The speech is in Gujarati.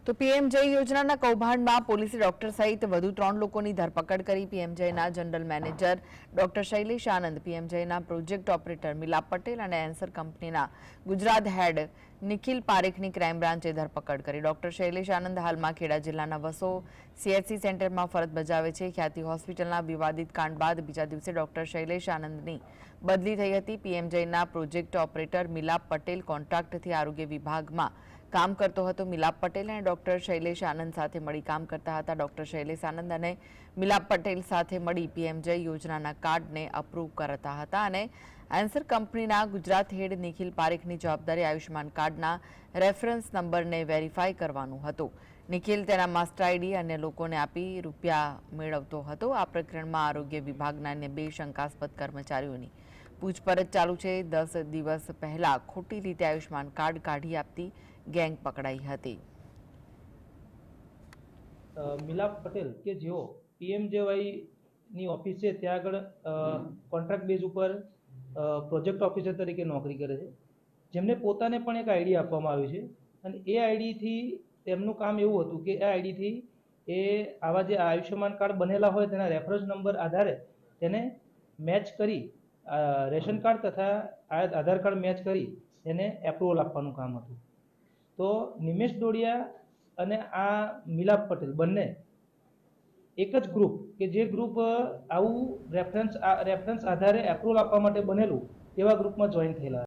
તો પીએમજય યોજનાના કૌભાંડમાં પોલીસે ડોક્ટર સહિત વધુ 3 લોકોની ધરપકડ કરી। પીએમજયના જનરલ મેનેજર ડોક્ટર શૈલેષ આનંદ, પીએમજયના પ્રોજેક્ટ ઓપરેટર મિલાપ પટેલ અને એન્સર કંપનીના ગુજરાત હેડ નિખિલ પારેખની ક્રાઇમ બ્રાન્ચે ધરપકડ કરી। ડોક્ટર શૈલેષ આનંદ હાલમાં ખેડા જિલ્લાના વસો સીએચસી સેન્ટરમાં ફરજ બજાવે છે। ખ્યાતિ હોસ્પિટલના વિવાદિત કાંડ બાદ બીજા દિવસે ડોક્ટર શૈલેષ આનંદની બદલી થઈ હતી। પીએમજયના પ્રોજેક્ટ ઓપરેટર મિલાપ પટેલ કોન્ટ્રાક્ટથી આરોગ્ય વિભાગમાં કામ કરતો હતો। મિલાપ પટેલ અને ડોક્ટર શૈલેષ આનંદ સાથે મળી કામ કરતા હતા। ડોક્ટર શૈલેષ આનંદ અને મિલાપ પટેલ સાથે મળી પીએમજય યોજનાના કાર્ડને અપ્રૂવ કરતા હતા અને એન્સર કંપનીના ગુજરાત હેડ નિખિલ પારેખની જવાબદારી આયુષ્માન કાર્ડના રેફરન્સ નંબરને વેરીફાઈ કરવાનું હતું। નિખિલ તેના માસ્ટર આઈડી અન્ય લોકોને આપી રૂપિયા મેળવતો હતો। આ પ્રકરણમાં આરોગ્ય વિભાગના અન્ય 2 શંકાસ્પદ કર્મચારીઓની પૂછપરછ ચાલુ છે। 10 દિવસ પહેલા ખોટી રીતે આયુષ્માન કાર્ડ કાઢી આપતી ગેંગ પકડાઈ હતી। મિલાપ પટેલ કે જેઓ પીએમજેવાય ની ઓફિસ છે ત્યાં આગળ કોન્ટ્રાક્ટ બેઝ ઉપર પ્રોજેક્ટ ઓફિસર તરીકે નોકરી કરે છે, જેમને પોતાને પણ એક આઈડી આપવામાં આવી છે અને એ આઈડીથી તેમનું કામ એવું હતું કે એ આઈડીથી એ આવા જે આયુષ્યમાન કાર્ડ બનેલા હોય તેના રેફરન્સ નંબર આધારે તેને મેચ કરી રેશન કાર્ડ તથા આધાર કાર્ડ મેચ કરી એને એપ્રુવલ આપવાનું કામ હતું। તો નિમેશ ડોડિયા અને આ મિલાપ પટેલ બંને એક જ ગ્રુપ કે જે ગ્રુપ આવું રેફરન્સ આધારે એપ્રુવલ આપવા માટે બનેલું એવા ગ્રુપમાં જોઈન થયેલા।